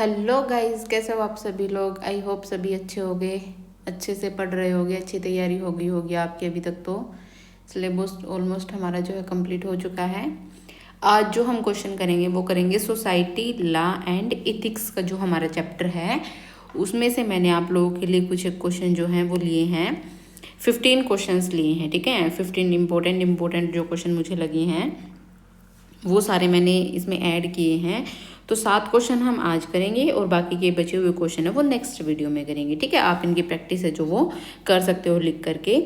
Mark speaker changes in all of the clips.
Speaker 1: Hello guys, कैसे हो आप सभी लोग। आई होप सभी अच्छे होंगे, अच्छे से पढ़ रहे होंगे, अच्छी तैयारी होगी आपकी। अभी तक तो सिलेबस ऑलमोस्ट हमारा जो है कंप्लीट हो चुका है। आज जो हम क्वेश्चन करेंगे वो करेंगे सोसाइटी लॉ एंड इथिक्स का जो हमारा चैप्टर है, उसमें से मैंने आप लोगों के लिए कुछ क्वेश्चन जो हैं वो लिए हैं। 15 क्वेश्चंस लिए हैं, ठीक है। 15 इम्पोर्टेंट जो क्वेश्चन मुझे लगे हैं वो सारे मैंने इसमें ऐड किए हैं। तो 7 क्वेश्चन हम आज करेंगे और बाकी के बचे हुए क्वेश्चन है वो नेक्स्ट वीडियो में करेंगे, ठीक है। आप इनकी प्रैक्टिस है जो वो कर सकते हो लिख करके।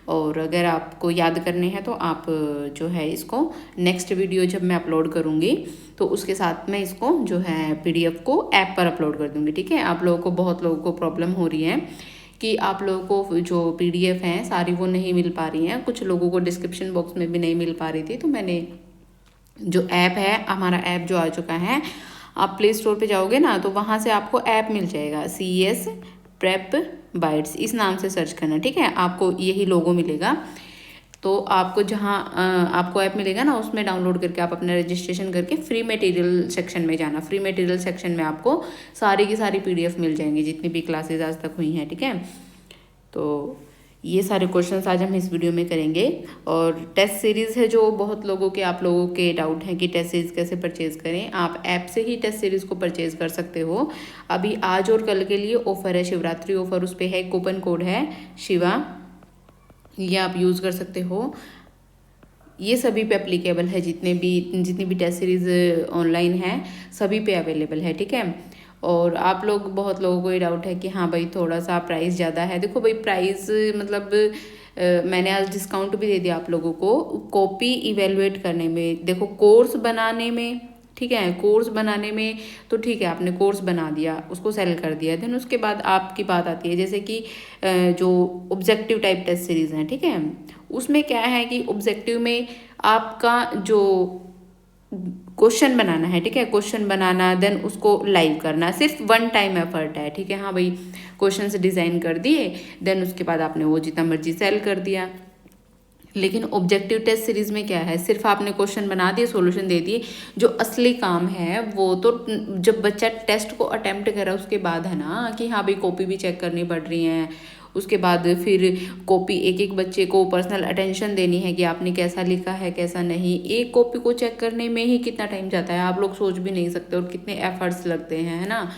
Speaker 1: और अगर आपको याद करने हैं तो आप जो है इसको नेक्स्ट वीडियो जब मैं अपलोड करूँगी तो उसके साथ मैं इसको जो है PDF को ऐप पर अपलोड कर दूँगी, ठीक है। आप लोगों को, बहुत लोगों को प्रॉब्लम हो रही है कि आप लोगों को जो PDF हैं सारी वो नहीं मिल पा रही हैं। कुछ लोगों को डिस्क्रिप्शन बॉक्स में भी नहीं मिल पा रही थी, तो मैंने जो ऐप है, हमारा ऐप जो आ चुका है, आप प्ले स्टोर पे जाओगे ना तो वहाँ से आपको ऐप मिल जाएगा। CS प्रेप बाइट्स इस नाम से सर्च करना, ठीक है। आपको यही लोगो मिलेगा। तो आपको जहाँ आपको ऐप मिलेगा ना, उसमें डाउनलोड करके आप अपना रजिस्ट्रेशन करके फ्री मटेरियल सेक्शन में जाना। फ्री मटेरियल सेक्शन में आपको सारी की सारी PDF मिल जाएंगी जितनी भी क्लासेज आज तक हुई हैं, ठीक है। तो ये सारे क्वेश्चंस आज हम इस वीडियो में करेंगे। और टेस्ट सीरीज़ है जो बहुत लोगों के, आप लोगों के डाउट हैं कि टेस्ट सीरीज़ कैसे परचेज़ करें। आप ऐप से ही टेस्ट सीरीज़ को परचेज़ कर सकते हो। अभी आज और कल के लिए ऑफ़र है, शिवरात्रि ऑफ़र, उस पर है, कूपन कोड है शिवा, ये आप यूज़ कर सकते हो। ये सभी पे एप्लीकेबल है, जितनी भी टेस्ट सीरीज़ ऑनलाइन है सभी पे अवेलेबल है, ठीक है। और आप लोग, बहुत लोगों को ये डाउट है कि हाँ भाई थोड़ा सा प्राइस ज़्यादा है। देखो भाई, प्राइस मतलब मैंने आज डिस्काउंट भी दे दिया आप लोगों को कॉपी इवेलुएट करने में। देखो कोर्स बनाने में, ठीक है, कोर्स बनाने में तो ठीक है, आपने कोर्स बना दिया, उसको सेल कर दिया, देन उसके बाद आपकी बात आती है जैसे कि जो ऑब्जेक्टिव टाइप टेस्ट सीरीज़ हैं, ठीक है। उसमें क्या है कि ऑब्जेक्टिव में आपका जो क्वेश्चन बनाना है, ठीक है, क्वेश्चन बनाना, देन उसको लाइव करना, सिर्फ वन टाइम एफर्ट है, ठीक है। हाँ भाई, क्वेश्चन से डिज़ाइन कर दिए, देन उसके बाद आपने वो जितना मर्जी सेल कर दिया। लेकिन ऑब्जेक्टिव टेस्ट सीरीज में क्या है, सिर्फ आपने क्वेश्चन बना दिए, सॉल्यूशन दे दिए। जो असली काम है वो तो जब बच्चा टेस्ट को अटेम्प्ट करा उसके बाद है ना, कि हाँ भाई कॉपी भी चेक करनी पड़ रही है। उसके बाद फिर कॉपी, एक एक बच्चे को पर्सनल अटेंशन देनी है कि आपने कैसा लिखा है कैसा नहीं। एक कॉपी को चेक करने में ही कितना टाइम जाता है, आप लोग सोच भी नहीं सकते, और कितने एफर्ट्स लगते हैं, है ना।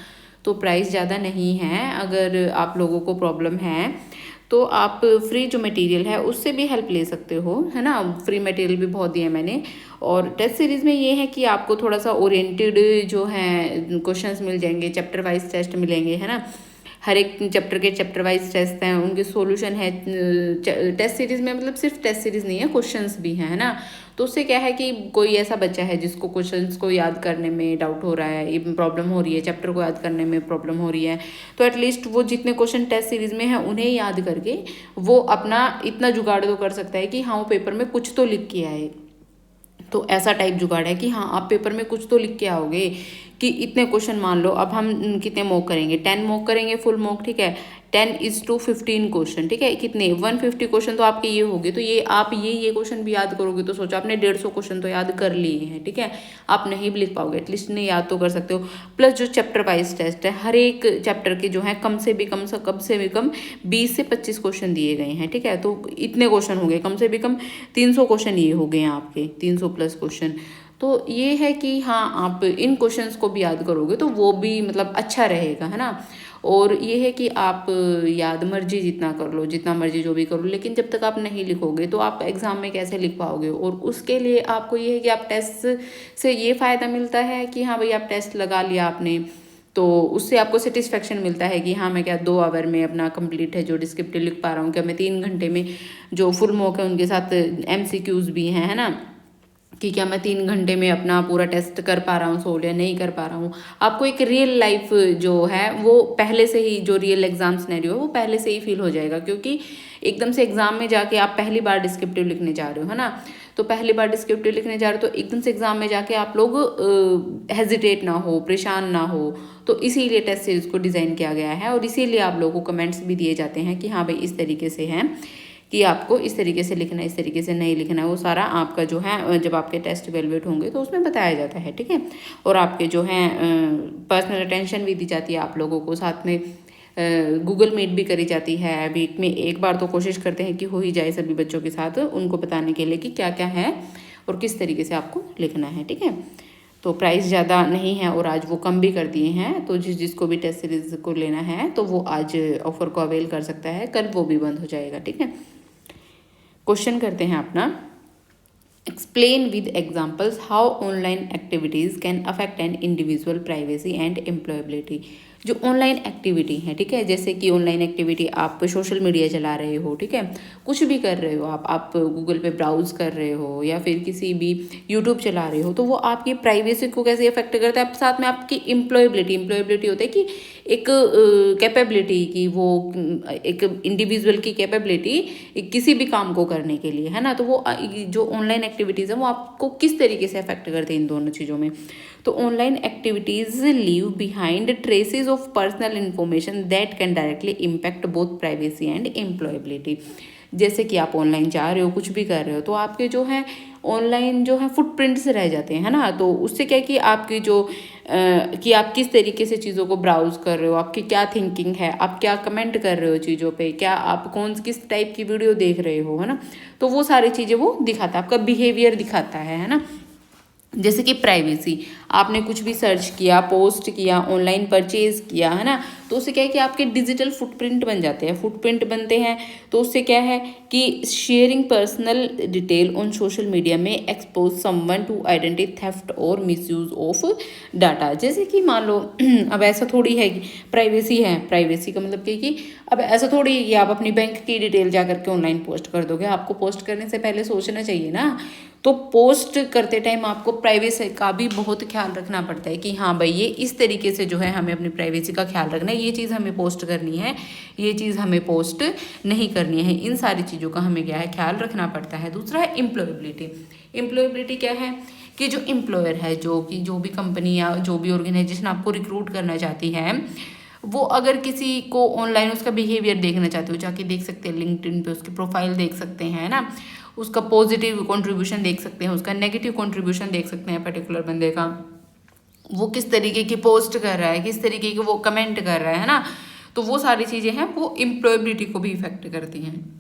Speaker 1: तो प्राइस ज़्यादा नहीं है। अगर आप लोगों को प्रॉब्लम है तो आप फ्री जो मटेरियल है उससे भी हेल्प ले सकते हो, है ना। फ्री मटेरियल भी बहुत दिया मैंने। और टेस्ट सीरीज़ में ये है कि आपको थोड़ा सा ओरिएंटेड जो है क्वेश्चंस मिल जाएंगे, चैप्टर वाइज टेस्ट मिलेंगे, है ना। हर एक चैप्टर के चैप्टर वाइज टेस्ट हैं, उनके सॉल्यूशन है। टेस्ट सीरीज़ में मतलब सिर्फ टेस्ट सीरीज़ नहीं है, क्वेश्चंस भी हैं, है ना। तो उससे क्या है कि कोई ऐसा बच्चा है जिसको क्वेश्चंस को याद करने में डाउट हो रहा है, ये प्रॉब्लम हो रही है, चैप्टर को याद करने में प्रॉब्लम हो रही है, तो एटलीस्ट वो जितने क्वेश्चन टेस्ट सीरीज़ में है उन्हें याद करके वो अपना इतना जुगाड़ तो कर सकता है कि हाँ वो पेपर में कुछ तो लिख के आए। तो ऐसा टाइप जुगाड़ है कि हाँ आप पेपर में कुछ तो लिख के आओगे कि इतने क्वेश्चन, मान लो अब हम कितने मॉक करेंगे, 10 मॉक करेंगे, फुल मॉक, ठीक है। 10:15 क्वेश्चन, ठीक है। कितने 150 क्वेश्चन तो आपके ये हो गए। तो ये आप ये क्वेश्चन भी याद करोगे तो सोचो आपने 150 क्वेश्चन तो याद कर लिए हैं, ठीक है। आप नहीं भी लिख पाओगे, एटलीस्ट नहीं याद तो कर सकते हो। प्लस जो चैप्टर वाइज टेस्ट है, हर एक चैप्टर के जो है कम से भी कम 20 से 25 क्वेश्चन दिए गए हैं, ठीक है। तो इतने क्वेश्चन हो गए, कम से भी कम 300 क्वेश्चन ये हो गए हैं आपके, 300 प्लस क्वेश्चन। तो ये है कि हाँ आप इन क्वेश्चंस को भी याद करोगे तो वो भी मतलब अच्छा रहेगा, है ना। और ये है कि आप याद मर्जी जितना कर लो, जितना मर्जी जो भी करो, लेकिन जब तक आप नहीं लिखोगे तो आप एग्ज़ाम में कैसे लिख पाओगे। और उसके लिए आपको ये है कि आप टेस्ट से ये फ़ायदा मिलता है कि हाँ भाई आप टेस्ट लगा लिया आपने, तो उससे आपको सेटिस्फेक्शन मिलता है कि हाँ मैं क्या 2 आवर में अपना कंप्लीट है जो डिस्क्रिप्टिव लिख पा रहा हूँ, क्या मैं 3 घंटे में जो फुल मॉक है उनके साथ MCQs भी हैं, है ना, कि क्या मैं 3 घंटे में अपना पूरा टेस्ट कर पा रहा हूँ, सोल्व या नहीं कर पा रहा हूँ। आपको एक रियल लाइफ जो है वो पहले से ही, जो रियल एग्जाम सिनेरियो है वो पहले से ही फील हो जाएगा, क्योंकि एकदम से एग्जाम में जाके आप पहली बार डिस्क्रिप्टिव लिखने जा रहे हो, है ना। तो पहली बार डिस्क्रिप्टिव लिखने जा रहे हो तो एकदम से एग्जाम में जाके आप लोग हेजिटेट ना हो, परेशान ना हो। तो इसीलिए टेस्ट सीरीज को डिज़ाइन किया गया है, और इसीलिए आप लोगों को कमेंट्स भी दिए जाते हैं कि हाँ भाई इस तरीके से है कि आपको इस तरीके से लिखना है, इस तरीके से नहीं लिखना है। वो सारा आपका जो है जब आपके टेस्ट इवैल्यूएट होंगे तो उसमें बताया जाता है, ठीक है। और आपके जो हैं पर्सनल अटेंशन भी दी जाती है आप लोगों को, साथ में गूगल मीट भी करी जाती है। वीक में एक बार तो कोशिश करते हैं कि हो ही जाए सभी बच्चों के साथ, उनको बताने के लिए कि क्या क्या है और किस तरीके से आपको लिखना है, ठीक है। तो प्राइस ज़्यादा नहीं है और आज वो कम भी कर दिए हैं, तो जिसको भी टेस्ट सीरीज को लेना है तो वो आज ऑफर को अवेल कर सकता है, कल वो भी बंद हो जाएगा, ठीक है। क्वेश्चन करते हैं अपना, explain with examples how online activities can affect an individual privacy and employability. जो ऑनलाइन एक्टिविटी है, ठीक है, जैसे कि ऑनलाइन एक्टिविटी आप सोशल मीडिया चला रहे हो, ठीक है, कुछ भी कर रहे हो आप गूगल पे ब्राउज कर रहे हो या फिर किसी भी यूट्यूब चला रहे हो, तो वो आपकी प्राइवेसी को कैसे इफेक्ट करता है। साथ में आपकी एम्प्लॉयबिलिटी होता है कि एक कैपेबिलिटी की, वो एक इंडिविजुअल की कैपेबिलिटी किसी भी काम को करने के लिए, है ना। तो वो जो ऑनलाइन एक्टिविटीज़ है वो आपको किस तरीके से अफेक्ट करते हैं इन दोनों चीज़ों में। तो online activities leave behind traces of personal information that can directly impact both privacy and employability. जैसे कि आप ऑनलाइन जा रहे हो, कुछ भी कर रहे हो, तो आपके जो है ऑनलाइन जो है फुटप्रिंट्स रह जाते हैं, है ना। तो उससे क्या है कि आपकी जो कि आप किस तरीके से चीज़ों को ब्राउज कर रहे हो, आपकी क्या थिंकिंग है, आप क्या कमेंट कर रहे हो चीज़ों पे, क्या आप किस टाइप की वीडियो देख रहे हो, है ना। तो वो सारी चीज़ें वो दिखाता है, आपका बिहेवियर दिखाता है ना। जैसे कि प्राइवेसी, आपने कुछ भी सर्च किया, पोस्ट किया, ऑनलाइन परचेज किया, है ना, तो उससे क्या है कि आपके डिजिटल फुटप्रिंट बन जाते हैं। फुटप्रिंट बनते हैं तो उससे क्या है कि sharing personal detail on social media में expose someone to identity theft और मिसयूज ऑफ डाटा। जैसे कि मान लो अब ऐसा थोड़ी है कि प्राइवेसी है, प्राइवेसी का मतलब क्या कि अब ऐसा थोड़ी है कि आप अपनी बैंक की डिटेल जा करके ऑनलाइन पोस्ट कर दोगे। आपको पोस्ट करने से पहले सोचना चाहिए ना। तो पोस्ट करते टाइम आपको प्राइवेसी का भी बहुत ख्याल रखना पड़ता है कि हाँ भाई ये इस तरीके से जो है हमें अपनी प्राइवेसी का ख्याल रखना है, ये चीज़ हमें पोस्ट करनी है, ये चीज़ हमें पोस्ट नहीं करनी है। इन सारी चीज़ों का हमें क्या है ख्याल रखना पड़ता है। दूसरा है एम्प्लॉयबिलिटी। एम्प्लॉयबिलिटी क्या है कि जो एम्प्लॉयर है, जो भी कंपनी या जो भी ऑर्गेनाइजेशन आपको रिक्रूट करना चाहती है, वो अगर किसी को ऑनलाइन उसका बिहेवियर देखना चाहते हो, जाके देख सकते हैं लिंक्डइन पे, उसकी प्रोफाइल देख सकते हैं ना, उसका पॉजिटिव कंट्रीब्यूशन देख सकते हैं, उसका नेगेटिव कंट्रीब्यूशन देख सकते हैं, पर्टिकुलर बंदे का वो किस तरीके की पोस्ट कर रहा है, किस तरीके की वो कमेंट कर रहा है ना। तो वो सारी चीज़ें हैं वो एम्प्लॉयबिलिटी को भी इफेक्ट करती हैं।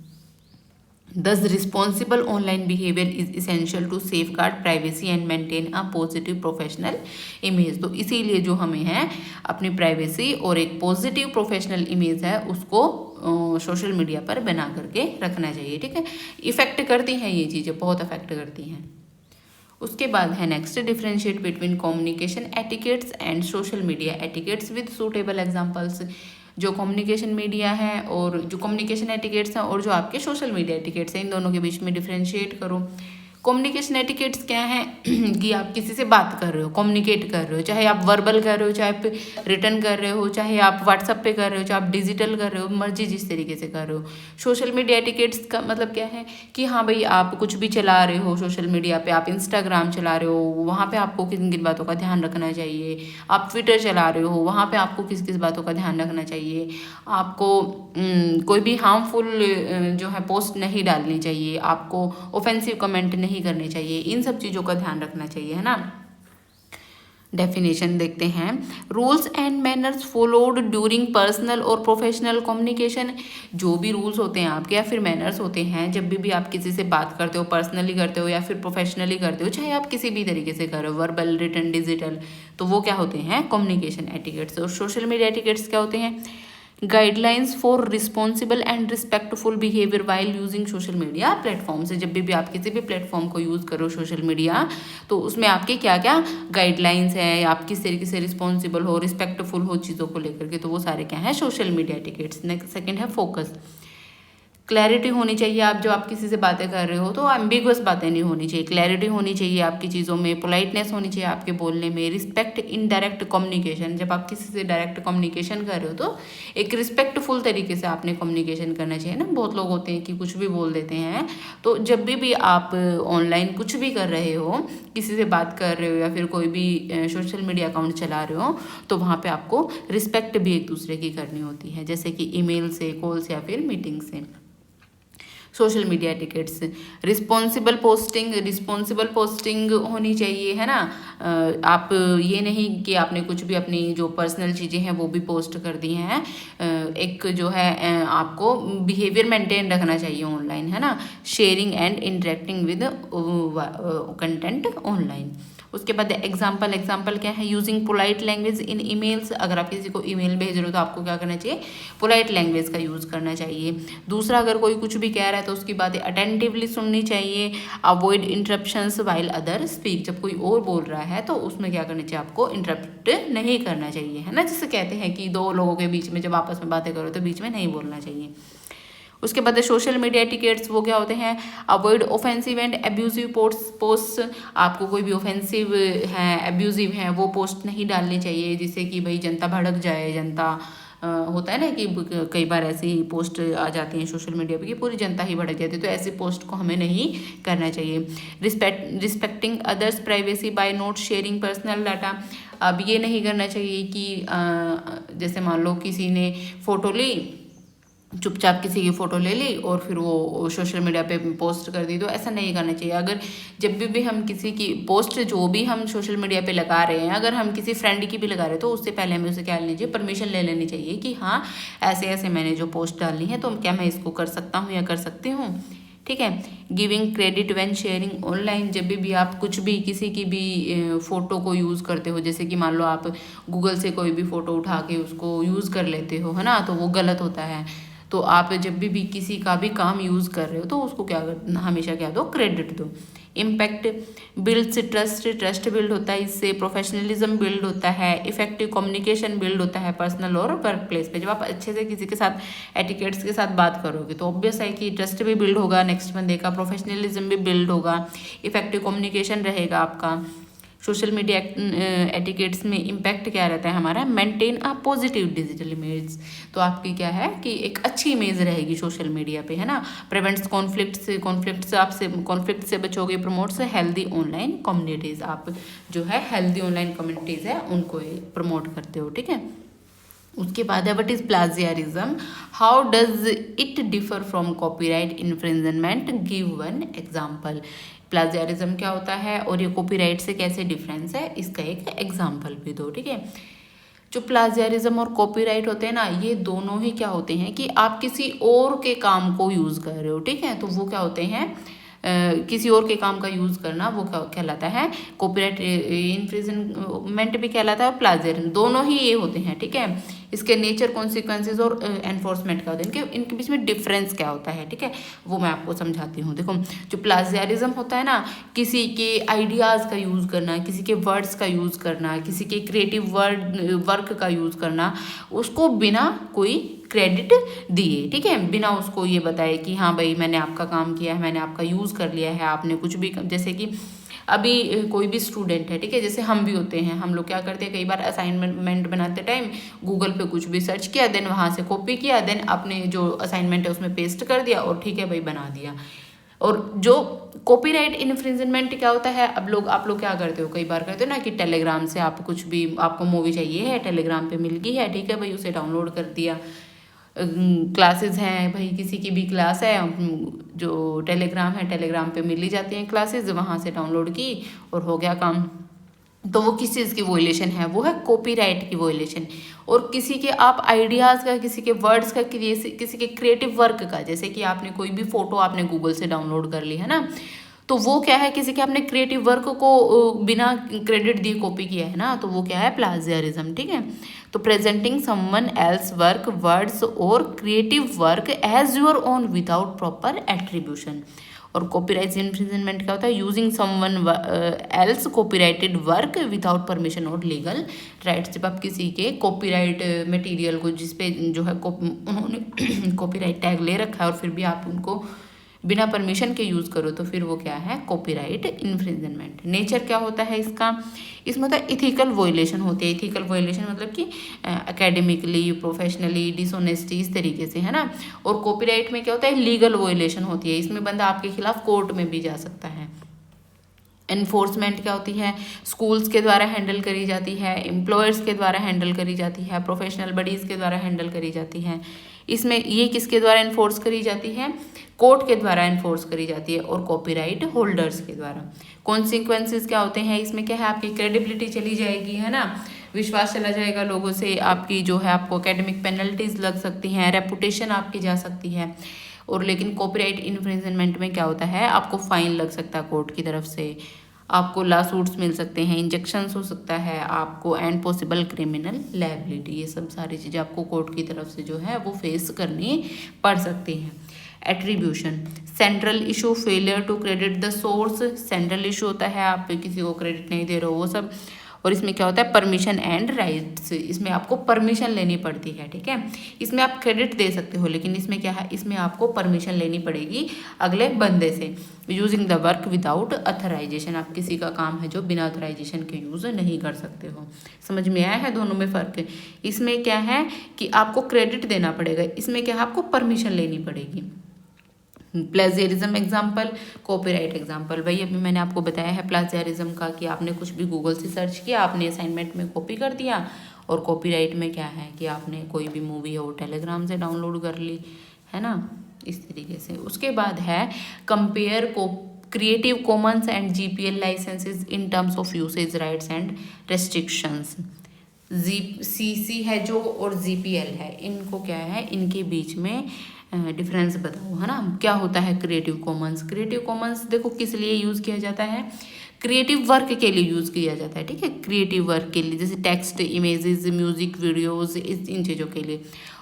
Speaker 1: Thus, responsible online behavior is essential to safeguard privacy and maintain a positive professional image। तो इसीलिए जो हमें है अपनी प्राइवेसी और एक पॉजिटिव प्रोफेशनल इमेज है उसको सोशल मीडिया पर बना करके रखना चाहिए, ठीक है। इफेक्ट करती हैं ये चीज़ें, बहुत अफेक्ट करती हैं। उसके बाद है next, differentiate between communication etiquettes and social media etiquettes with suitable examples. जो कम्युनिकेशन मीडिया है और जो कम्युनिकेशन एटिकेट्स हैं और जो आपके सोशल मीडिया एटिकेट्स हैं, इन दोनों के बीच में डिफरेंशिएट करो। कम्युनिकेशन एटिकेट्स क्या है कि आप किसी से बात कर रहे हो, कम्युनिकेट कर रहे हो, चाहे आप वर्बल कर रहे हो, चाहे आप रिटर्न कर रहे हो, चाहे आप व्हाट्सएप पे कर रहे हो, चाहे आप डिजिटल कर रहे हो, मर्जी जिस तरीके से कर रहे हो। सोशल मीडिया एटिकेट्स का मतलब क्या है कि हाँ भाई आप कुछ भी चला रहे हो सोशल मीडिया पे, आप इंस्टाग्राम चला रहे हो, वहाँ पे आपको किन किन बातों का ध्यान रखना चाहिए। आप ट्विटर चला रहे हो, वहाँ पे आपको किस किस बातों का ध्यान रखना चाहिए। आपको कोई भी हार्मफुल जो है पोस्ट नहीं डालनी चाहिए, आपको ऑफेंसिव कमेंट नहीं करने चाहिए, इन सब चीज़ों का ध्यान रखना चाहिए, है ना। डेफिनेशन देखते हैं, rules and manners followed during personal और प्रोफेशनल कम्युनिकेशन। जो भी रूल्स होते हैं आपके या फिर मैनर्स होते हैं जब भी आप किसी से बात करते हो, पर्सनली करते हो या फिर प्रोफेशनली करते हो, चाहे आप किसी भी तरीके से करो, वर्बल, रिटन, डिजिटल, तो वो क्या होते हैं कम्युनिकेशन एटिकेट्स। और सोशल मीडिया एटिकेट्स क्या होते हैं, guidelines for responsible and respectful behaviour while using social media platform. से जब भी आप किसी भी प्लेटफॉर्म को यूज़ करो सोशल मीडिया, तो उसमें आपके क्या क्या गाइडलाइंस है, आप किस तरीके से रिस्पॉन्सिबल हो, रिस्पेक्टफुल हो चीज़ों को लेकर के, तो वो सारे क्या है social media etiquettes. Next second है फोकस। क्लैरिटी होनी चाहिए, आप जो आप किसी से बातें कर रहे हो तो एम्बिगुअस बातें नहीं होनी चाहिए, क्लैरिटी होनी चाहिए आपकी चीज़ों में, पोलाइटनेस होनी चाहिए आपके बोलने में। रिस्पेक्ट इन डायरेक्ट कम्युनिकेशन, जब आप किसी से डायरेक्ट कम्युनिकेशन कर रहे हो तो एक रिस्पेक्टफुल तरीके से आपने कम्युनिकेशन करना चाहिए ना। बहुत लोग होते हैं कि कुछ भी बोल देते हैं, तो जब भी आप ऑनलाइन कुछ भी कर रहे हो, किसी से बात कर रहे हो या फिर कोई भी सोशल मीडिया अकाउंट चला रहे हो, तो वहाँ पर आपको रिस्पेक्ट भी एक दूसरे की करनी होती है, जैसे कि ईमेल से, कॉल से या फिर मीटिंग से। Social media etiquettes, responsible posting होनी चाहिए, है ना। आप ये नहीं कि आपने कुछ भी अपनी जो पर्सनल चीज़ें हैं वो भी पोस्ट कर दी हैं। एक जो है आपको बिहेवियर मेंटेन रखना चाहिए ऑनलाइन, है ना। Sharing and interacting with content online. उसके बाद एग्जाम्पल क्या है, using polite language in emails. अगर आप किसी को ईमेल भेज रहे हो तो आपको क्या करना चाहिए, पोलाइट लैंग्वेज का यूज़ करना चाहिए। दूसरा, अगर कोई कुछ भी कह रहा है तो उसकी बातें अटेंटिवली सुननी चाहिए। Avoid interruptions while other speak. जब कोई और बोल रहा है तो उसमें क्या करना चाहिए, आपको इंटरप्ट नहीं करना चाहिए, है ना। जिसे कहते हैं कि दो लोगों के बीच में जब आपस में बातें करो तो बीच में नहीं बोलना चाहिए। उसके बाद सोशल मीडिया एटिकेट्स वो क्या होते हैं, avoid offensive and abusive post. आपको कोई भी ऑफेंसिव है, एब्यूजिव है, वो पोस्ट नहीं डालनी चाहिए जिससे कि भाई जनता भड़क जाए। जनता होता है ना कि कई बार ऐसी पोस्ट आ जाती हैं सोशल मीडिया पे कि पूरी जनता ही भड़क जाती है, तो ऐसी पोस्ट को हमें नहीं करना चाहिए। Respecting others privacy by not sharing personal data. अब ये नहीं करना चाहिए कि जैसे मान लो किसी ने फ़ोटो ली, चुपचाप किसी की फ़ोटो ले ली और फिर वो सोशल मीडिया पे पोस्ट कर दी, तो ऐसा नहीं करना चाहिए। अगर जब भी हम किसी की पोस्ट जो भी हम सोशल मीडिया पे लगा रहे हैं, अगर हम किसी फ्रेंड की भी लगा रहे हैं तो उससे पहले हमें उसे क्या लेनी चाहिए, परमिशन ले लेनी चाहिए कि हाँ ऐसे ऐसे मैंने जो पोस्ट डाली है तो क्या मैं इसको कर सकता हूँ या कर सकती हूँ, ठीक है। Giving credit when sharing online. जब भी आप कुछ भी किसी की भी फ़ोटो को यूज़ करते हो, जैसे कि मान लो आप गूगल से कोई भी फ़ोटो उठा के उसको यूज़ कर लेते हो, है ना, तो वो गलत होता है। तो आप जब भी किसी का भी काम यूज़ कर रहे हो तो उसको क्या कर, हमेशा क्या दो, क्रेडिट दो। इम्पैक्ट बिल्ड्स ट्रस्ट बिल्ड होता है इससे, प्रोफेशनलिज्म बिल्ड होता है, इफेक्टिव कम्युनिकेशन बिल्ड होता है पर्सनल और वर्क प्लेस पे। जब आप अच्छे से किसी के साथ एटिकेट्स के साथ बात करोगे तो ऑब्वियस है कि ट्रस्ट भी बिल्ड होगा नेक्स्ट बंदे का, प्रोफेशनलिज्म भी बिल्ड होगा, इफेक्टिव कम्युनिकेशन रहेगा आपका। सोशल मीडिया एटिकेट्स में इम्पैक्ट क्या रहता है हमारा, maintain a positive digital image. तो आपकी क्या है कि एक अच्छी इमेज रहेगी सोशल मीडिया पे, है ना। प्रिवेंट्स कॉन्फ्लिक्ट से बचोगे, प्रमोट्स हेल्दी ऑनलाइन कम्युनिटीज़। आप जो है हेल्दी ऑनलाइन कम्युनिटीज़ है उनको प्रमोट करते हो, ठीक है। उसके बाद है what is plagiarism, how does it differ from copyright infringement, give one example. Plagiarism क्या होता है और ये कॉपीराइट से कैसे डिफरेंस है, इसका एक एग्जाम्पल भी दो, ठीक है। जो प्लाजियारिज्म और कॉपीराइट होते हैं ना, ये दोनों ही क्या होते हैं कि आप किसी और के काम को यूज़ कर रहे हो, ठीक है। तो वो क्या होते हैं, किसी और के काम का यूज़ करना, वो क्या कहलाता है, कॉपीराइट इन्फ्रिंजमेंट भी कहलाता है, प्लाजियारिज्म, दोनों ही ये होते हैं, ठीक है। इसके नेचर, कॉन्सिक्वेंसेज और एनफोर्समेंट क्या होते हैं, इनके बीच में डिफरेंस क्या होता है, ठीक है, वो मैं आपको समझाती हूँ। देखो, जो प्लाजियारिज्म होता है ना, किसी के आइडियाज़ का यूज़ करना, किसी के वर्ड्स का यूज़ करना, किसी के क्रिएटिव वर्क का यूज़ करना, उसको बिना कोई क्रेडिट दिए, ठीक है, बिना उसको ये बताए कि हाँ भाई मैंने आपका काम किया है, मैंने आपका यूज़ कर लिया है, आपने कुछ भी, जैसे कि अभी कोई भी स्टूडेंट है, ठीक है, जैसे हम भी होते हैं, हम लोग क्या करते हैं, कई बार असाइनमेंट बनाते टाइम गूगल पे कुछ भी सर्च किया, देन वहाँ से कॉपी किया, देन अपने जो असाइनमेंट है उसमें पेस्ट कर दिया और ठीक है भाई बना दिया। और जो कॉपीराइट इन्फ्रिंजमेंट क्या होता है, अब आप लोग क्या करते हो, कई बार करते हो ना कि टेलीग्राम से आप कुछ भी, आपको मूवी चाहिए है, टेलीग्राम पे मिल गई है, ठीक है भाई, उसे डाउनलोड कर दिया। क्लासेस हैं भाई, किसी की भी क्लास है, जो टेलीग्राम है, टेलीग्राम पे मिल ही जाती हैं क्लासेस, वहाँ से डाउनलोड की और हो गया काम। तो वो किस चीज़ की वोलेशन है, वो है कॉपीराइट की वोलेशन। और किसी के आप आइडियाज़ का, किसी के वर्ड्स का, किसी के क्रिएटिव वर्क का, जैसे कि आपने कोई भी फोटो आपने गूगल से डाउनलोड कर ली, है ना, तो वो क्या है, किसी के आपने क्रिएटिव वर्क को बिना क्रेडिट दिए कॉपी किया है ना, तो वो क्या है, प्लाजियारिज्म, ठीक है। तो presenting someone else work, words और creative work as your own without proper attribution. और कॉपीराइट इन्फ्रिंजमेंट क्या होता है, using someone else copyrighted work without permission और लीगल राइट्स। जब आप किसी के कॉपीराइट मटेरियल को, जिसपे जो है उन्होंने कॉपीराइट टैग ले रखा है और फिर भी आप उनको बिना परमिशन के यूज़ करो, तो फिर वो क्या है, कॉपीराइट इन्फ्रिंजमेंट। नेचर क्या होता है इसका, इसमें होता है इथिकल वोलेशन होती है। इथिकल वोलेशन मतलब कि एकेडमिकली, प्रोफेशनली डिसऑनेस्टी, इस तरीके से, है ना। और कॉपीराइट में क्या होता है, लीगल वोलेशन होती है, इसमें बंदा आपके खिलाफ कोर्ट में भी जा सकता है। एनफोर्समेंट क्या होती है, स्कूल्स के द्वारा हैंडल करी जाती है, एम्प्लॉयर्स के द्वारा हैंडल करी जाती है, प्रोफेशनल बडीज़ के द्वारा हैंडल करी जाती है। इसमें ये किसके द्वारा इन्फोर्स करी जाती है? कोर्ट के द्वारा इन्फोर्स करी जाती है और कॉपीराइट होल्डर्स के द्वारा। कॉन्सिक्वेंसेस क्या होते हैं इसमें? क्या है, आपकी क्रेडिबिलिटी चली जाएगी, है ना, विश्वास चला जाएगा लोगों से, आपकी जो है आपको एकेडमिक पेनल्टीज लग सकती हैं, रेपुटेशन आपकी जा सकती है। और लेकिन कॉपीराइट इन्फ्रिंजमेंट में क्या होता है, आपको फाइन लग सकता है कोर्ट की तरफ से, आपको लॉ सूट्स मिल सकते हैं, इंजेक्शंस हो सकता है आपको, एंड पॉसिबल क्रिमिनल लायबिलिटी। ये सब सारी चीज़ें आपको कोर्ट की तरफ से जो है वो फेस करनी पड़ सकती हैं। Attribution, central issue, failure to credit the source. Central issue होता है आप किसी को क्रेडिट नहीं दे रहे हो वो सब। और इसमें क्या होता है, परमिशन एंड राइट्स, इसमें आपको परमिशन लेनी पड़ती है, ठीक है। इसमें आप क्रेडिट दे सकते हो, लेकिन इसमें क्या है, इसमें आपको परमिशन लेनी पड़ेगी अगले बंदे से। Using the work without authorisation, आप किसी का काम है जो बिना अथराइजेशन के यूज़ नहीं कर सकते हो। समझ में आया है दोनों में फ़र्क? इसमें क्या है कि आपको क्रेडिट देना पड़ेगा, इसमें क्या है, आपको परमिशन लेनी पड़ेगी। Plagiarism example, copyright example. भाई अभी मैंने आपको बताया है प्लेजियरिज्म का कि आपने कुछ भी गूगल से सर्च किया, आपने असाइनमेंट में कॉपी कर दिया। और कॉपीराइट में क्या है कि आपने कोई भी मूवी है वो टेलीग्राम से डाउनलोड कर ली, है ना, इस तरीके से। उसके बाद है कंपेयर को creative commons and GPL licenses in terms of usage rights and restrictions. CC है जो और GPL है, इनको क्या है, इनके बीच में डिफरेंस बताओ, है ना। क्या होता है क्रिएटिव कॉमन्स? क्रिएटिव कॉमन्स देखो किस लिए यूज़ किया जाता है, क्रिएटिव वर्क के लिए यूज़ किया जाता है, ठीक है, क्रिएटिव वर्क के लिए, जैसे टेक्स्ट, इमेजेस, म्यूजिक, वीडियोस, इन चीज़ों के लिए।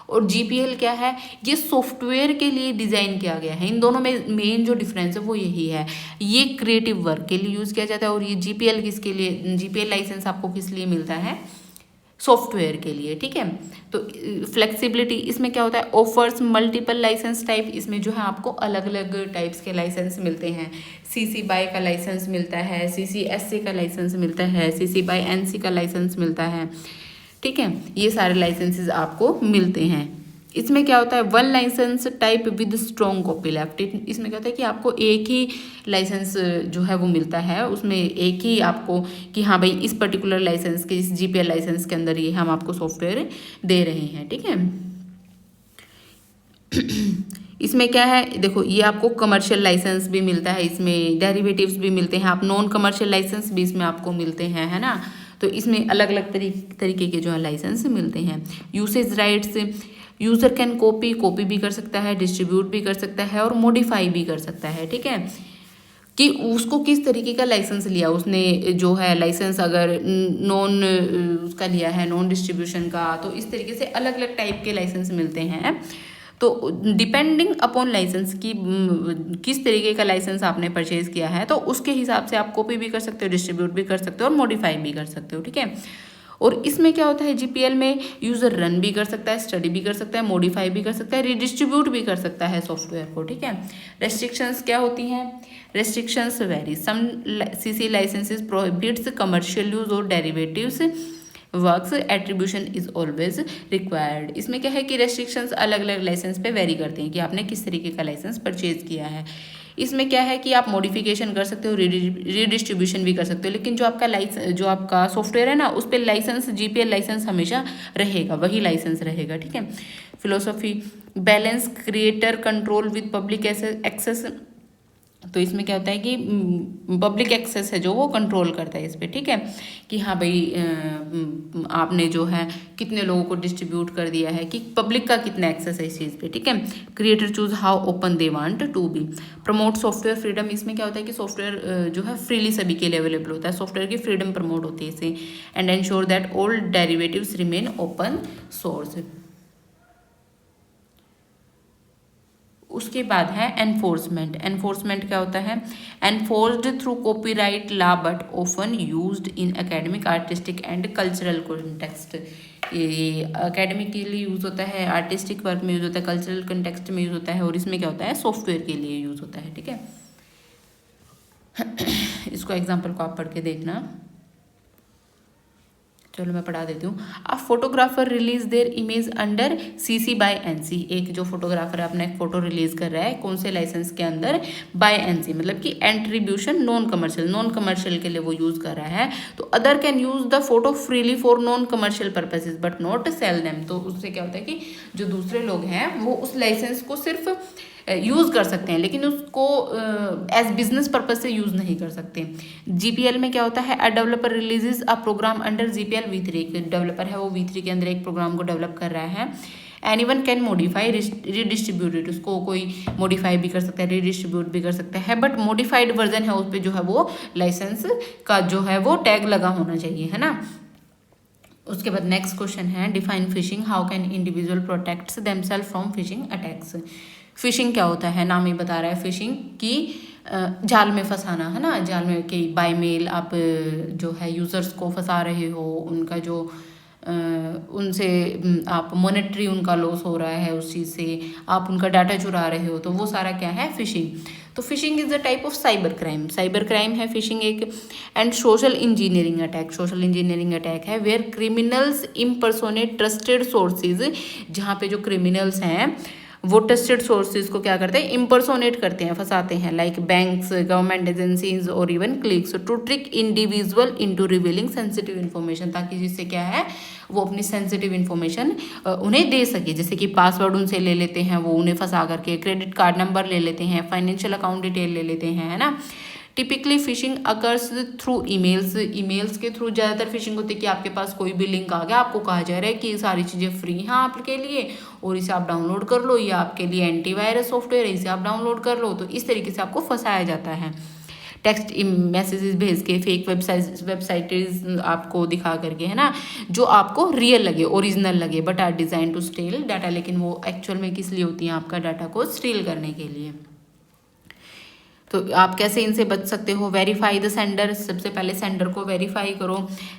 Speaker 1: और GPL क्या है, ये सॉफ्टवेयर के लिए डिज़ाइन किया गया है। इन दोनों में मेन जो डिफरेंस है वो यही है, ये क्रिएटिव वर्क के लिए यूज़ किया जाता है और ये GPL किसके लिए, GPL लाइसेंस आपको किस लिए मिलता है, सॉफ्टवेयर के लिए, ठीक है। तो फ्लेक्सिबिलिटी, इसमें क्या होता है, ऑफर्स मल्टीपल लाइसेंस टाइप, इसमें जो है आपको अलग अलग टाइप्स के लाइसेंस मिलते हैं। CC BY का लाइसेंस मिलता है, CC SC का लाइसेंस मिलता है, CC BY NC का लाइसेंस मिलता है, ठीक है, ये सारे लाइसेंसेस आपको मिलते हैं। इसमें क्या होता है, one license type with strong copyleft. इसमें क्या होता है कि आपको एक ही लाइसेंस जो है वो मिलता है, उसमें एक ही आपको कि हाँ भाई इस पर्टिकुलर लाइसेंस के, इस GPL लाइसेंस के अंदर ये हम आपको सॉफ्टवेयर दे रहे हैं, ठीक है। इसमें क्या है, देखो ये आपको कमर्शियल लाइसेंस भी मिलता है, इसमें डेरिवेटिव्स भी मिलते हैं, आप नॉन कमर्शियल लाइसेंस भी इसमें आपको मिलते हैं, है ना। तो इसमें अलग अलग तरीके के जो है लाइसेंस मिलते हैं। Usage rights, user can copy भी कर सकता है, डिस्ट्रीब्यूट भी कर सकता है और मॉडिफाई भी कर सकता है, ठीक है, कि उसको किस तरीके का लाइसेंस लिया उसने, जो है लाइसेंस अगर नॉन उसका लिया है, नॉन डिस्ट्रीब्यूशन का, तो इस तरीके से अलग अलग टाइप के लाइसेंस मिलते हैं। तो डिपेंडिंग अपॉन लाइसेंस की किस तरीके का लाइसेंस आपने परचेज किया है, तो उसके हिसाब से आप कॉपी भी कर सकते हो, डिस्ट्रीब्यूट भी कर सकते हो और मॉडिफाई भी कर सकते हो, ठीक है। और इसमें क्या होता है, GPL में यूज़र रन भी कर सकता है, स्टडी भी कर सकता है, मॉडिफाई भी कर सकता है, रीडिस्ट्रीब्यूट भी कर सकता है सॉफ्टवेयर को, ठीक है। रेस्ट्रिक्शंस क्या होती हैं, restrictions vary, some CC licenses prohibits commercial use और derivatives works, attribution is always required. इसमें क्या है कि रेस्ट्रिक्शंस अलग अलग लाइसेंस पे वेरी करते हैं कि आपने किस तरीके का लाइसेंस परचेज किया है। इसमें क्या है कि आप मॉडिफिकेशन कर सकते हो, रीडिस्ट्रीब्यूशन भी कर सकते हो, लेकिन जो आपका सॉफ्टवेयर है ना, उस पर लाइसेंस GPL लाइसेंस हमेशा रहेगा, वही लाइसेंस रहेगा, ठीक है। Philosophy, balance creator control with public access. तो इसमें क्या होता है कि पब्लिक एक्सेस है जो वो कंट्रोल करता है इस पर, ठीक है, कि हाँ भाई आपने जो है कितने लोगों को डिस्ट्रीब्यूट कर दिया है, कि पब्लिक का कितना एक्सेस है इस चीज़ पे, ठीक है। Creator choose how open they want to be. Promote software freedom, इसमें क्या होता है कि सॉफ्टवेयर जो है फ्रीली सभी के लिए अवेलेबल होता है, सॉफ्टवेयर की फ्रीडम प्रमोट होती है इससे। And ensure that all derivatives remain open source. उसके बाद है एनफोर्समेंट। एनफोर्समेंट क्या होता है, enforced through copyright law but often used in academic, artistic and cultural context. ये एकेडमिक के लिए यूज़ होता है, आर्टिस्टिक वर्क में यूज़ होता है, कल्चरल कॉन्टेक्स्ट में यूज़ होता है, और इसमें क्या होता है, सॉफ्टवेयर के लिए यूज़ होता है, ठीक है। इसको एग्जाम्पल को आप पढ़ के देखना। चलो मैं पढ़ा देती हूँ। A photographer release there image under CC by NC। एक जो फोटोग्राफर है अपना एक फोटो रिलीज कर रहा है कौन से लाइसेंस के अंदर, बाय NC, मतलब कि एंट्रीब्यूशन नॉन कमर्शियल के लिए वो यूज कर रहा है। तो other can use the photo freely for non commercial purposes but not sell them. तो उससे क्या होता है कि जो दूसरे लोग हैं वो उस लाइसेंस को सिर्फ यूज़ कर सकते हैं लेकिन उसको एज बिजनेस पर्पज से यूज़ नहीं कर सकते। GPL में क्या होता है, a developer releases a program under GPL V3। एक डेवलपर है वो V3 के अंदर एक प्रोग्राम को डेवलप कर रहा है। Anyone can modify redistribute it, उसको कोई मॉडिफाई भी कर सकता है, रीडिस्ट्रीब्यूट भी कर सकता है, बट मॉडिफाइड वर्जन है उस पर जो है वो लाइसेंस का जो है वो टैग लगा होना चाहिए, है ना। उसके बाद नेक्स्ट क्वेश्चन है, define phishing, how can individual protects themselves from phishing attacks. Phishing क्या होता है, नाम ही बता रहा है, फिशिंग की जाल में फंसाना, है ना। जाल में कि बाय मेल आप जो है यूज़र्स को फंसा रहे हो, उनका जो उनसे आप मॉनेटरी उनका लॉस हो रहा है, उस चीज़ से आप उनका डाटा चुरा रहे हो, तो वो सारा क्या है, फिशिंग। तो phishing is the type of cyber crime है फिशिंग एक। एंड सोशल इंजीनियरिंग अटैक है where criminals impersonate trusted sources, जहाँ पे जो क्रिमिनल्स हैं वो ट्रस्टेड सोर्सेज को क्या करते हैं, इम्पर्सोनेट करते हैं, फंसाते हैं, लाइक बैंक्स, गवर्नमेंट एजेंसीज और even clicks to trick individual into revealing sensitive information, ताकि जिससे क्या है वो अपनी सेंसिटिव इन्फॉर्मेशन उन्हें दे सके। जैसे कि पासवर्ड उनसे ले लेते हैं, वो उन्हें फंसा करके क्रेडिट कार्ड नंबर ले लेते हैं, फाइनेंशियल अकाउंट डिटेल ले लेते हैं, है ना। Typically fishing occurs through emails के थ्रू ज़्यादातर फिशिंग होती है कि आपके पास कोई भी लिंक आ गया, आपको कहा जा रहा है कि ये सारी चीज़ें फ्री हैं आपके लिए और इसे आप डाउनलोड कर लो, ये आपके लिए एंटीवायरस सॉफ्टवेयर है, इसे आप डाउनलोड कर लो। तो इस तरीके से आपको फंसाया जाता है, टेक्स्ट मैसेजेस भेज के, फेक वेबसाइट आपको दिखा करके, है ना, जो आपको रियल लगे, ओरिजिनल लगे, but are design to steal data, लेकिन वो एक्चुअल में किस लिए होती हैं, आपका डाटा को स्टील करने के लिए। तो आप कैसे इनसे बच सकते हो, वेरीफाई द सेंडर, सबसे पहले सेंडर को वेरीफाई करो।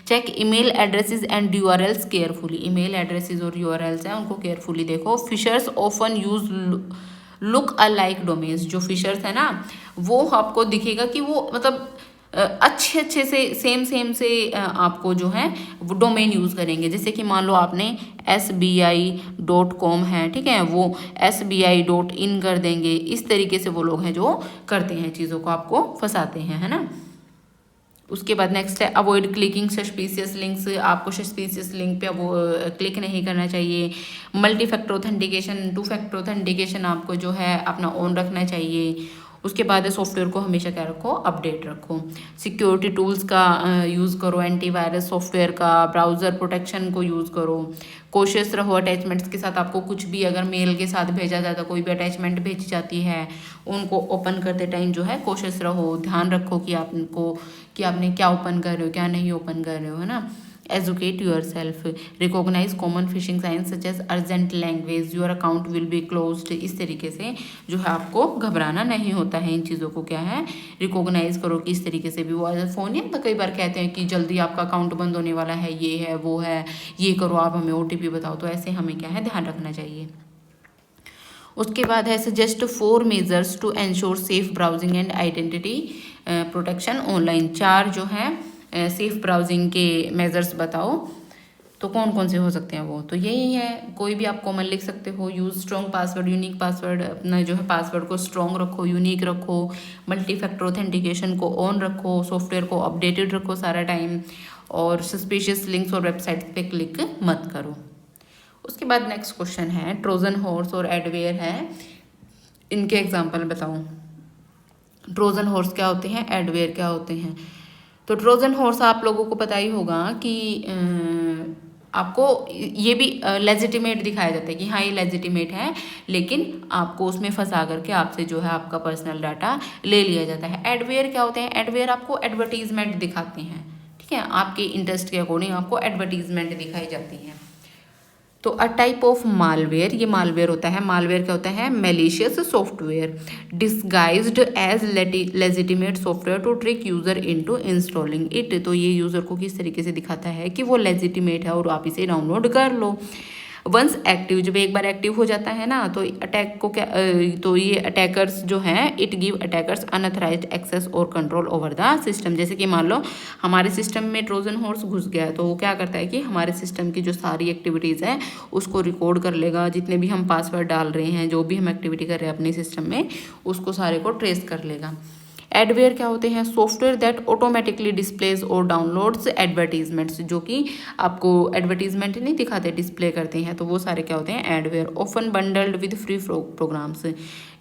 Speaker 1: Check email addresses and URLs carefully, email addresses और URLs हैं उनको केयरफुली देखो। Phishers often use look alike domains, जो फिशर्स है ना वो आपको दिखेगा कि वो मतलब अच्छे से सेम से आपको जो है वो डोमेन यूज़ करेंगे। जैसे कि मान लो आपने SBI.com है, ठीक है, वो SBI.in कर देंगे। इस तरीके से वो लोग हैं जो करते हैं चीज़ों को, आपको फंसाते हैं, है ना। उसके बाद नेक्स्ट है अवॉइड क्लिकिंग सस्पिशियस लिंक्स, आपको सस्पिशियस लिंक पे वो क्लिक नहीं करना चाहिए। Multi factor authentication, 2 factor authentication आपको जो है अपना ऑन रखना चाहिए। उसके बाद सॉफ्टवेयर को हमेशा क्या रखो, अपडेट रखो। सिक्योरिटी टूल्स का यूज़ करो, एंटीवायरस सॉफ्टवेयर का, ब्राउज़र प्रोटेक्शन को यूज़ करो। कोशिश रहो अटैचमेंट्स के साथ, आपको कुछ भी अगर मेल के साथ भेजा जाता, कोई भी अटैचमेंट भेजी जाती है, उनको ओपन करते टाइम जो है कोशिश रहो, ध्यान रखो कि आपने क्या ओपन कर रहे हो, क्या नहीं ओपन कर रहे हो, है ना। Educate yourself, recognise common phishing signs such as urgent language, your account will be closed. इस तरीके से जो है आपको घबराना नहीं होता है, इन चीज़ों को क्या है रिकॉग्नाइज करो कि इस तरीके से भी वो फ़ोन ही कई बार कहते हैं कि जल्दी आपका अकाउंट बंद होने वाला है, ये है वो है, ये करो, आप हमें OTP बताओ। तो ऐसे हमें क्या है ध्यान रखना चाहिए। उसके बाद है suggest 4 measures to ensure safe browsing and identity protection online. 4 जो है सेफ ब्राउजिंग के मेजर्स बताओ। तो कौन कौन से हो सकते हैं वो, तो यही है, कोई भी आप कॉमन लिख सकते हो। Use strong password, unique password, अपना जो है पासवर्ड को स्ट्रॉन्ग रखो, यूनिक रखो। मल्टी फैक्टर ऑथेंटिकेशन को ऑन रखो, सॉफ्टवेयर को अपडेटेड रखो सारा टाइम, और सस्पिशियस लिंक्स और वेबसाइट्स पे क्लिक मत करो। उसके बाद नेक्स्ट क्वेश्चन है ट्रोजन हॉर्स और एडवेयर है, इनके एग्जाम्पल बताओ। ट्रोजन हॉर्स क्या होते हैं, एडवेयर क्या होते हैं। तो ट्रोजन हॉर्स आप लोगों को पता ही होगा कि आपको ये भी लेजिटिमेट दिखाया जाता है कि हाँ ये लेजिटिमेट है, लेकिन आपको उसमें फंसा करके आपसे जो है आपका पर्सनल डाटा ले लिया जाता है। एडवेयर क्या होते हैं, एडवेयर आपको एडवर्टीजमेंट दिखाते हैं, ठीक है, आपके इंटरेस्ट के अकॉर्डिंग आपको एडवर्टीजमेंट दिखाई जाती है। तो अ टाइप ऑफ मालवेयर, ये मालवेयर होता है। मालवेयर क्या होता है, malicious software disguised as legitimate software to trick user into installing it. तो ये यूजर को किस तरीके से दिखाता है कि वो लेजिटिमेट है और आप इसे डाउनलोड कर लो। वंस एक्टिव, जब एक बार एक्टिव हो जाता है ना तो अटैक को क्या तो ये अटैकर्स जो हैं it give attackers unauthorised access और कंट्रोल ओवर द सिस्टम। जैसे कि मान लो हमारे सिस्टम में ट्रोजन हॉर्स घुस गया है तो वो क्या करता है कि हमारे सिस्टम की जो सारी एक्टिविटीज़ हैं उसको रिकॉर्ड कर लेगा, जितने भी हम पासवर्ड डाल रहे हैं, जो भी हम एक्टिविटी कर रहे हैं अपने सिस्टम में उसको सारे को ट्रेस कर लेगा। एडवेयर क्या होते हैं? सॉफ्टवेयर दैट ऑटोमेटिकली डिस्प्लेज और डाउनलोड्स एडवर्टीजमेंट्स, जो कि आपको एडवर्टीजमेंट नहीं दिखाते, डिस्प्ले करते हैं, तो वो सारे क्या होते हैं? Adware. Often bundled with free programs,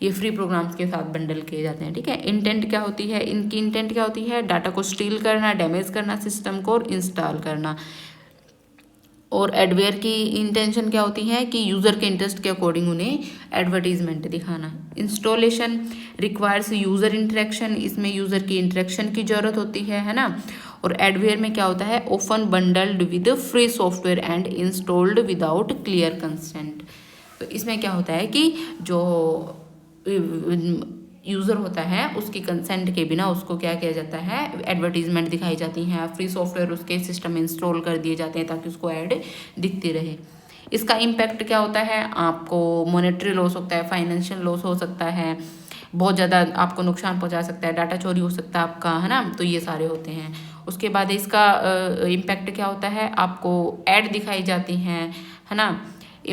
Speaker 1: ये फ्री प्रोग्राम्स के साथ बंडल किए जाते हैं, ठीक है। इंटेंट क्या होती है? इनकी इंटेंट क्या होती है? डाटा को स्टील करना, डैमेज करना सिस्टम को और इंस्टॉल करना। और एडवेयर की इंटेंशन क्या होती है कि यूज़र के इंटरेस्ट के अकॉर्डिंग उन्हें एडवर्टीजमेंट दिखाना। इंस्टॉलेशन रिक्वायर्स यूज़र इंटरेक्शन, इसमें यूज़र की इंटरेक्शन की ज़रूरत होती है ना। और एडवेयर में क्या होता है? Often bundled with free software and installed without clear consent. तो इसमें क्या होता है कि जो यूज़र होता है उसकी कंसेंट के बिना उसको क्या किया जाता है? एडवर्टीजमेंट दिखाई जाती हैं, फ्री सॉफ्टवेयर उसके सिस्टम में इंस्टॉल कर दिए जाते हैं ताकि उसको ऐड दिखती रहे। इसका इम्पैक्ट क्या होता है? आपको मॉनेटरी लॉस होता है, फाइनेंशियल लॉस हो सकता है, बहुत ज़्यादा आपको नुकसान पहुंचा सकता है, डाटा चोरी हो सकता है आपका, है ना। तो ये सारे होते हैं। उसके बाद इसका इम्पैक्ट क्या होता है? आपको ऐड दिखाई जाती हैं, है ना।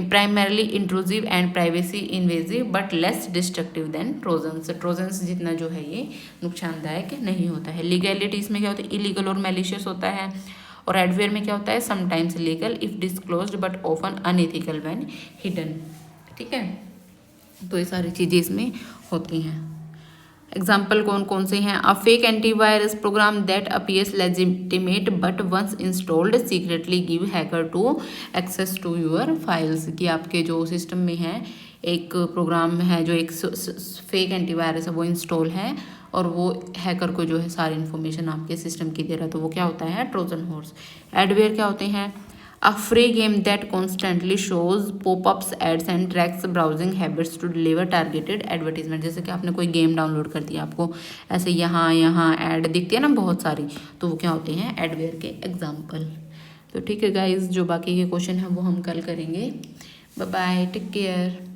Speaker 1: Primarily intrusive and privacy invasive but less destructive than trojans. Trojans जितना जो है ये नुकसानदायक नहीं होता है। लीगैलिटी इसमें क्या होता है? इलीगल और मैलिशियस होता है। और एडवेयर में क्या होता है? Sometimes legal if disclosed but often unethical when hidden, ठीक है। तो ये सारी चीज़ें इसमें होती हैं। एग्जाम्पल कौन कौन से हैं? A fake antivirus program that appears legitimate but once installed secretly give hacker to access to your files, कि आपके जो सिस्टम में है एक प्रोग्राम है जो एक फेक एंटीवायरस है वो इंस्टॉल है और वो हैकर को जो है सारी इन्फॉर्मेशन आपके सिस्टम की दे रहा है, तो वो क्या होता है? Trojan horse. एडवेयर क्या होते हैं? A free game that constantly shows pop-ups, ads and tracks browsing habits to deliver targeted advertisement। जैसे कि आपने कोई गेम डाउनलोड कर दिया, आपको ऐसे यहाँ यहाँ ऐड दिखती है ना बहुत सारी, तो वो क्या होते हैं? एडवेयर के एग्जाम्पल। तो ठीक है गाइज, जो बाकी के क्वेश्चन हैं वो हम कल करेंगे। Bye bye, take care.